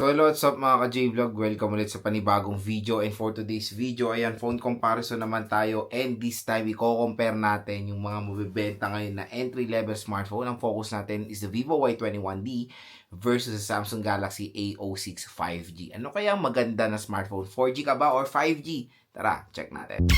So hello, what's up mga ka-J-Vlog? Welcome ulit sa panibagong video, and for today's video, ayan, phone comparison naman tayo, and this time, i-compare natin yung mga mabibenta ngayon na entry-level smartphone. Ang focus natin is the Vivo Y21D versus the Samsung Galaxy A06 5G. Ano kaya ang maganda na smartphone? 4G ka ba or 5G? Tara, check natin.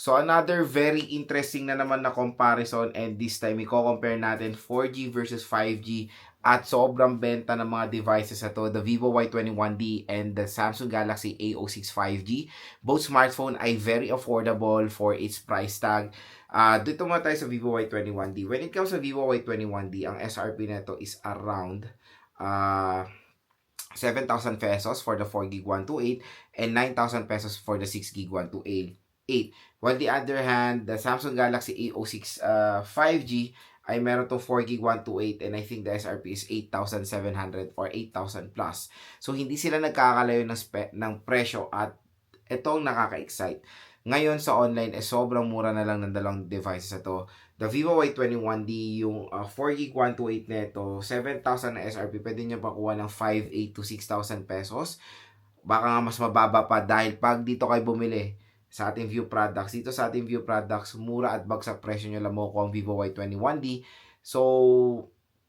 So another very interesting na naman na comparison, and this time i-compare natin 4G versus 5G at sobrang benta ng mga devices na to, the Vivo Y21D and the Samsung Galaxy A06 5G. Both smartphone ay very affordable for its price tag. Dito muna tayo sa Vivo Y21D. When it comes sa Vivo Y21D, ang SRP nito is around 7,000 pesos for the 4GB 128 and 9,000 pesos for the 6GB 128. While the other hand, the Samsung Galaxy A06 5G ay meron to 4GB 128 and I think the SRP is 8,700 or 8,000 plus. So hindi sila nagkakalayo ng presyo, at itong nakaka-excite. Ngayon sa online sobrang mura na lang ng dalawang devices na to. The Vivo Y21D, yung 4GB 128 neto, 7,000 na SRP, pwede nyo pakuha ng 5,800 to 6,000 pesos. Baka nga mas mababa pa dahil pag dito kayo bumili sa ating View Products. Dito sa ating View Products, mura at bagsak presyo nyo lang makukuha ang Vivo Y21D. So,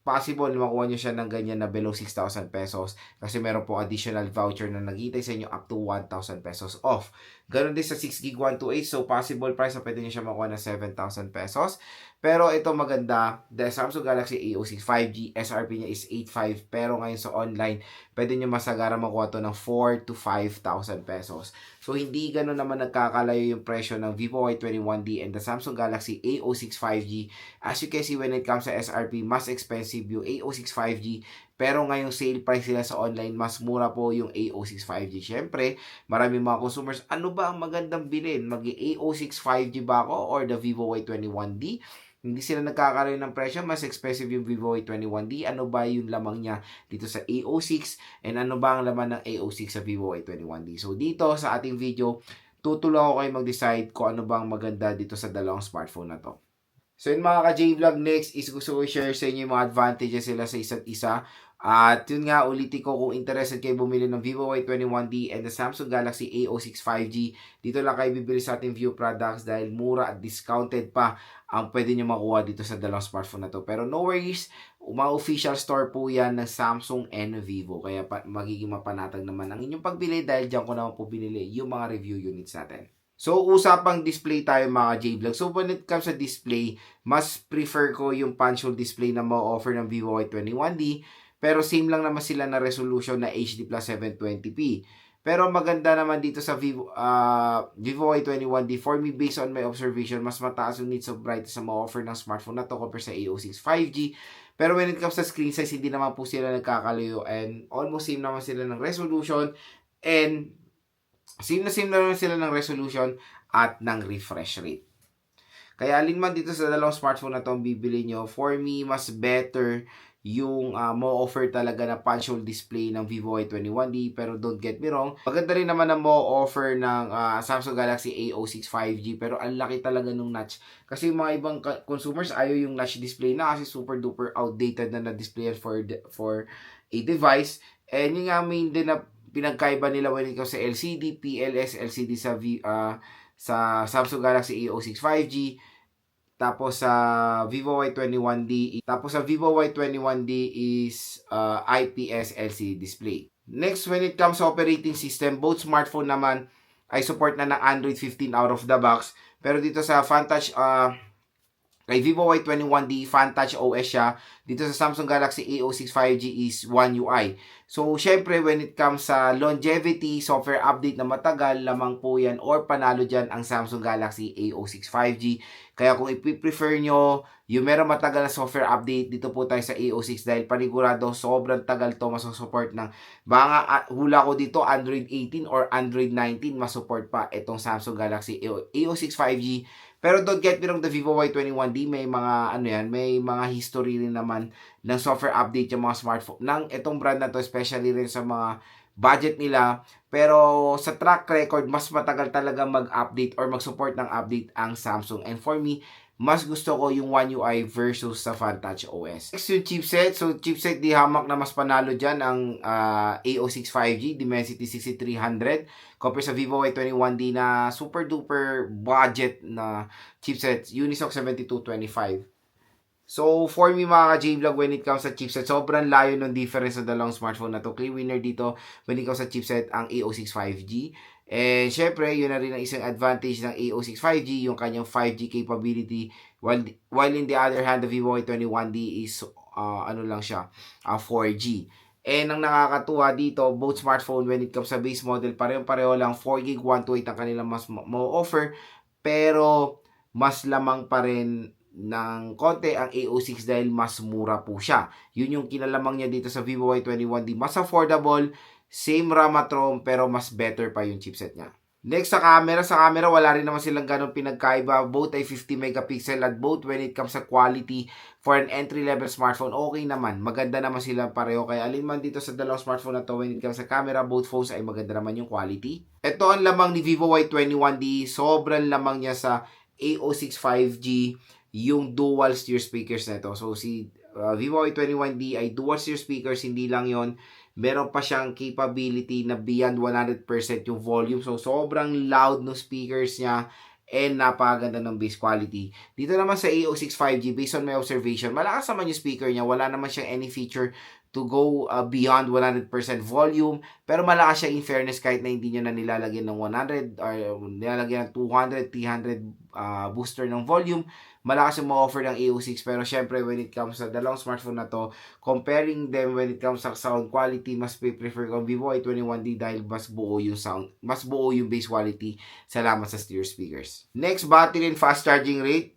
possible makuha nyo siya ng ganyan na below 6,000 pesos kasi meron po additional voucher na naghintay sa inyo up to 1,000 pesos off. Ganon din sa 6GB 128. So, possible price na pwede nyo siya makuha ng 7,000 pesos. Pero ito maganda, the Samsung Galaxy A06 5G, SRP niya is 8,500. Pero ngayon sa online, pwede nyo masagara makuha to ng 4,000 to 5,000 pesos. So, hindi ganun naman nagkakalayo yung presyo ng Vivo Y21D and the Samsung Galaxy A06 5G. As you can see, when it comes sa SRP, mas expensive yung A06 5G. Pero ngayong sale price sila sa online, mas mura po yung A06 5G. Siyempre, maraming mga consumers, ano ba ang magandang bilhin? Mag-A06 5G ba ako or the Vivo Y21D? Hindi sila nagkakaroon ng presyo, mas expensive yung Vivo Y21D. Ano ba yung lamang niya dito sa A06 and ano ba ang laman ng A06 sa Vivo Y21D? So dito sa ating video, tutulungan ko kayo mag-decide kung ano bang maganda dito sa dalawang smartphone na to. So yun mga ka-J-Vlog, next is gusto ko i-share sa inyo yung mga advantages sila sa isa't isa. At yun nga, ulitin ko, kung interested kayo bumili ng Vivo Y21D and the Samsung Galaxy A06 5G, dito lang kayo bibili sa ating View Products dahil mura at discounted pa ang pwede nyo makuha dito sa dalawang smartphone na to. Pero no worries, mga official store po yan ng Samsung and Vivo. Kaya magiging mapanatag naman ang inyong pagbili dahil dyan ko naman po binili yung mga review units natin. So, usapang display tayo mga J-Vlog. So, when it comes sa display, mas prefer ko yung punch hole display na ma-offer ng Vivo Y21D. Pero same lang naman sila na resolution na HD plus 720p. Pero maganda naman dito sa Vivo Y21D. For me, based on my observation, mas mataas yung needs of brightness na ma-offer ng smartphone na to compare sa A06 5G. Pero when it comes sa screen size, hindi naman po sila nagkakalayo and almost same naman sila ng resolution and same na naman sila ng resolution at ng refresh rate. Kaya alin man dito sa dalawang smartphone na to ang bibili nyo, for me, mas better yung mo-offer talaga na punch hole display ng Vivo Y21D. Pero don't get me wrong, maganda rin naman na mo-offer ng Samsung Galaxy A06 5G. Pero ang laki talaga nung notch. Kasi yung mga ibang consumers ayaw yung notch display na kasi super duper outdated na na-display for a device. And yung nga main din na pinagkaiba nila when it comes sa LCD, PLS, LCD sa Samsung Galaxy A06 5G. Tapos sa Vivo Y21D, is IPS LCD display. Next, when it comes sa operating system, both smartphone naman ay support na ng Android 15 out of the box. Pero dito sa FunTouch, kay Vivo Y21D, FunTouch OS siya. Dito sa Samsung Galaxy A06 5G is One UI. So, syempre, when it comes sa longevity, software update na matagal, lamang po yan or panalo dyan ang Samsung Galaxy A06 5G. Kaya kung i-prefer nyo yung meron matagal na software update, dito po tayo sa A06 dahil panigurado sobrang tagal to masusupport ng baka hula ko dito Android 18 or Android 19 masupport pa itong Samsung Galaxy A06 5G. Pero don't get me wrong, the Vivo Y21D may mga may mga history rin naman ng software update yung mga smartphone ng itong brand na to, especially rin sa mga budget nila. Pero sa track record, mas matagal talaga mag-update or mag-support ng update ang Samsung. And for me, mas gusto ko yung One UI versus sa FunTouch OS. Next yung chipset. So chipset di hamak na mas panalo dyan ang A06 5G Dimensity 6300 compare sa Vivo Y21D na super duper budget na chipset, Unisoc 7225. So, for me mga ka-J-Vlog, when it comes sa chipset, sobrang layo ng difference ng dalawang smartphone na to. Clear winner dito when it comes sa chipset, ang A06 5G. And syempre, yun na rin ang isang advantage ng A06 5G, yung kanyang 5G capability. While in the other hand, the Vivo Y21D is, 4G. And ang nakakatuwa dito, both smartphone when it comes sa base model, pareho-pareho lang 4GB 128 ang kanilang mas mo-offer. Pero, mas lamang pa rin ng konti ang A06 dahil mas mura po siya. Yun yung kinalamang niya dito sa Vivo Y21D. Mas affordable, same RAM at ROM, pero mas better pa yung chipset niya. Next sa camera. Sa camera, wala rin naman silang ganong pinagkaiba. Both ay 50 megapixel at both when it comes sa quality for an entry-level smartphone, okay naman. Maganda naman sila pareho. Kaya alin man dito sa dalawang smartphone na to, when it comes sa camera, both phones ay maganda naman yung quality. Ito ang lamang ni Vivo Y21D. Sobrang lamang niya sa A06 5G, yung dual steer speakers na ito. So, si Vivo Y21D ay dual steer speakers, hindi lang yon, meron pa siyang capability na beyond 100% yung volume. So, sobrang loud ng speakers niya and napakaganda ng bass quality. Dito naman sa A06 5G, based on my observation, malakas naman yung speaker niya. Wala naman siyang any feature to go beyond 100% volume. Pero malakas siya in fairness kahit na hindi nyo na nilalagyan ng 100 or nilalagyan ng 200, 300 booster ng volume. Malakas yung ma-offer ng A06. Pero syempre, when it comes sa dalawang smartphone na to, comparing them when it comes sa sound quality, mas prefer ko Vivo Y21D dahil mas buo yung sound, mas buo yung bass quality salamat sa stereo speakers. Next, battery and fast charging rate.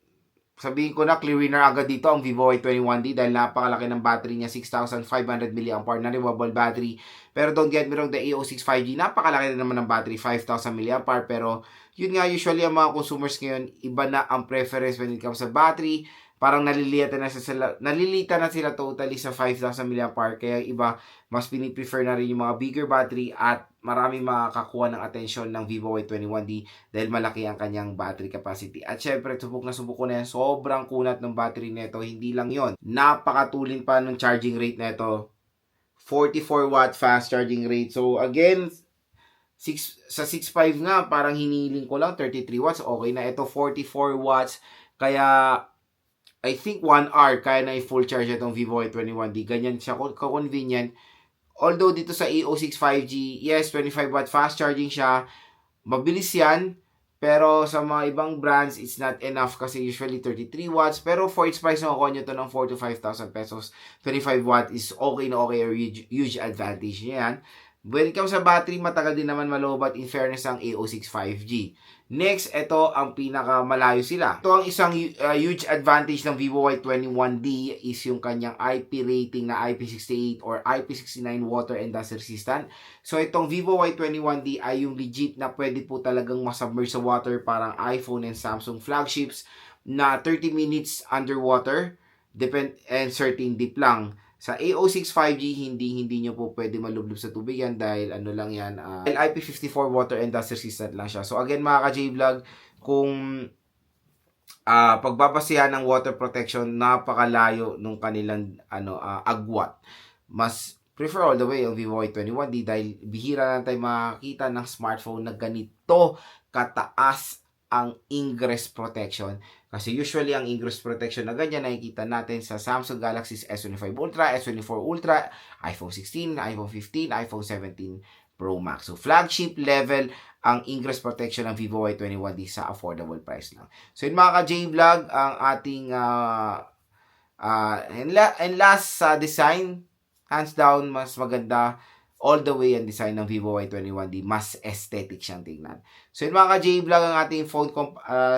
Sabihin ko na, clear winner agad dito ang Vivo Y21D dahil napakalaki ng battery niya, 6,500 mAh na renewable battery. Pero don't get me wrong, the A06 5G, napakalaki na naman ng battery, 5,000 mAh. Pero yun nga, usually ang mga consumers ngayon, iba na ang preference when it comes sa battery. Parang nalilita na sila totally sa 5,000 mAh. Kaya iba, mas piniprefer na rin yung mga bigger battery at maraming makakakuha ng atensyon ng Vivo Y21D dahil malaki ang kanyang battery capacity. At syempre, subok ko na yan. Sobrang kunat ng battery nito. Hindi lang yon, napakatulin pa ng charging rate nito. 44 watt fast charging rate. So again, sa 6.5 nga, parang hiniling ko lang 33 watts. Okay na ito, 44 watts. Kaya I think 1 hour kaya na i-full charge itong Vivo Y21D. Ganyan siya ka-convenient. Although dito sa A06 5G, yes, 25 watt fast charging siya. Mabilis yan. Pero sa mga ibang brands, it's not enough kasi usually 33 watts. Pero for its price, nakukuha nyo ito ng 4 to 5,000 pesos. 25 watt is okay na okay. Huge advantage yan. When it comes sa battery, matagal din naman malobat in fairness ang A06 5G. Next, ito ang pinakamalayo sila. Ito ang isang huge advantage ng Vivo Y21D is yung kanyang IP rating na IP68 or IP69 water and dust resistant. So itong Vivo Y21D ay yung legit na pwede po talagang masubmerge sa water, parang iPhone and Samsung flagships na 30 minutes underwater and certain deep lang. Sa A06 5G, hindi nyo po pwede malublob sa tubig yan dahil ano lang yan, IP54 water and dust resistant lang siya. So again mga ka-J-Vlog, kung pagbabasihan ng water protection, napakalayo nung kanilang agwat. Mas prefer all the way ang Vivo Y21D dahil bihira lang tayo makakita ng smartphone na ganito kataas ang ingress protection. Kasi usually ang ingress protection na ganyan nakikita natin sa Samsung Galaxy S25 Ultra, S24 Ultra, iPhone 16, iPhone 15, iPhone 17 Pro Max. So flagship level ang ingress protection ng Vivo Y21D sa affordable price lang. So yun mga ka-J-Vlog, ang ating and last sa design, hands down mas maganda all the way ang design ng Vivo Y21D. Mas aesthetic siyang tingnan. So yun mga ka-J-Vlog ang ating phone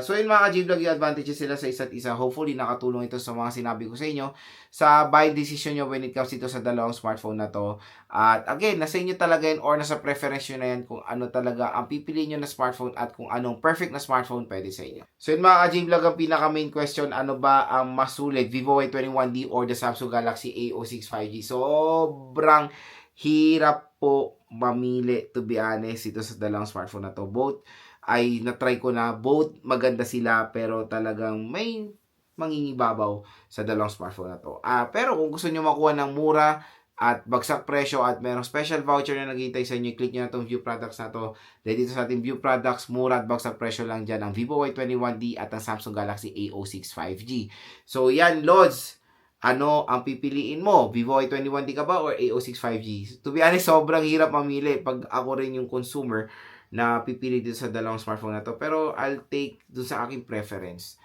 so yun mga ka-J-Vlog yung advantages sila sa isa't isa. Hopefully nakatulong ito sa mga sinabi ko sa inyo sa buying decision nyo when it comes dito sa dalawang smartphone na to. At again, nasa inyo talaga yun or nasa preference nyo na yan kung ano talaga ang pipiliin nyo na smartphone at kung anong perfect na smartphone pwede sa inyo. So yun mga ka-J-Vlog ang pinaka main question, ano ba ang mas sulit, Vivo Y21D or the Samsung Galaxy A06 5G? Sobrang hirap po mamili, to be honest, ito sa dalawang smartphone na to. Both ay na-try ko na, both maganda sila, pero talagang may mangingibabaw sa dalawang smartphone na to. Pero kung gusto nyo makuha ng mura at bagsak presyo at merong special voucher na naghihintay sa inyo, click nyo na itong view products na to. Dahil dito sa ating view products, mura at bagsak presyo lang dyan ang Vivo Y21D at ang Samsung Galaxy A06 5G. So yan, Lods, ano ang pipiliin mo? Vivo Y21D ka ba or A06 5G? To be honest, sobrang hirap mamili pag ako rin yung consumer na pipili dito sa dalawang smartphone na to. Pero I'll take dun sa aking preference.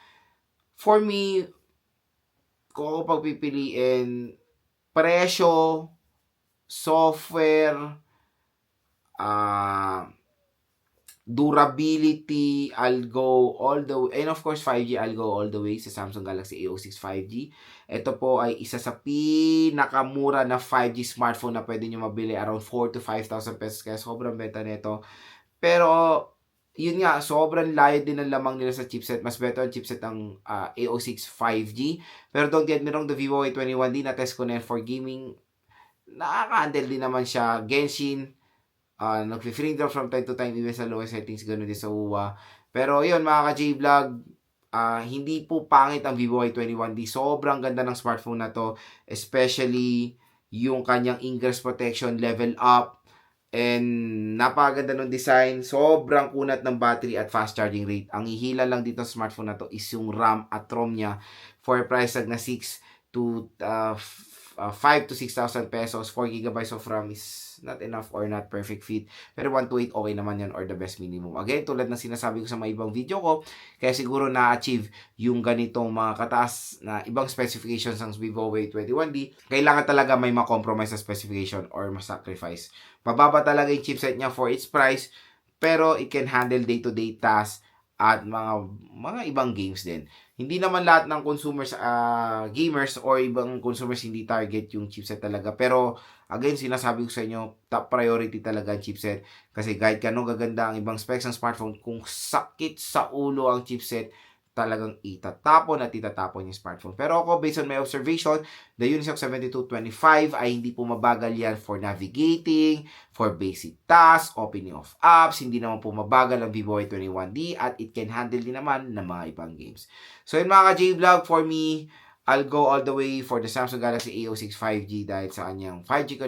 For me, kung ako pagpipiliin, presyo, software, durability, I'll go all the way. And of course, 5G, I'll go all the way sa Samsung Galaxy A06 5G. Ito po ay isa sa pinakamura na 5G smartphone na pwede nyo mabili. Around 4,000 to 5,000 pesos. Kaya sobrang benta nito. Pero, yun nga, sobrang layo din ng lamang nila sa chipset. Mas better ang chipset ng A06 5G. Pero don't get me wrong, the Vivo Y21D na test ko na for gaming, nakaka-handle din naman siya. Genshin, nag-free drop from time to time even sa lowest settings, ganoon din sa UWA. Pero yun mga ka-J-Vlog, hindi po pangit ang Vivo Y21D. Sobrang ganda ng smartphone na to, especially yung kanyang ingress protection level up, and napakaganda ng design. Sobrang kunat ng battery at fast charging rate. Ang hihila lang dito sa smartphone na to is yung RAM at ROM niya for a price tag na 6 to 5 to 6,000 pesos. 4 gigabytes of RAM is not enough or not perfect fit. Pero 128 okay naman yan or the best minimum. Again, tulad ng sinasabi ko sa mga ibang video ko, kaya siguro na-achieve yung ganitong mga kataas na ibang specifications ng Vivo Y21D, kailangan talaga may ma-compromise sa specification or ma-sacrifice. Mababa talaga yung chipset niya for its price, pero it can handle day-to-day tasks at mga ibang games din. Hindi naman lahat ng consumers, gamers or ibang consumers hindi target yung chipset talaga. Pero again, sinasabi ko sa inyo, top priority talaga ang chipset. Kasi kahit kano gaganda ang ibang specs ng smartphone, kung sakit sa ulo ang chipset, talagang itatapon yung smartphone. Pero ako, based on my observation, the Unisoc 7225 ay hindi po mabagal yan for navigating, for basic tasks, opening of apps. Hindi naman po mabagal ang Vivo Y21D at it can handle din naman ng mga ibang games. So yun mga ka-J-Vlog, for me, I'll go all the way for the Samsung Galaxy A06 5G dahil sa kanyang 5G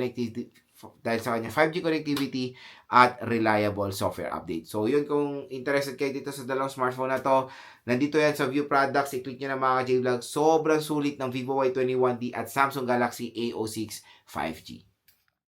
connectivity at reliable software update. So, yun, kung interested kayo dito sa dalawang smartphone na to, nandito yan sa view products. I-click nyo na mga J-Vlog. Sobrang sulit ng Vivo Y21D at Samsung Galaxy A06 5G.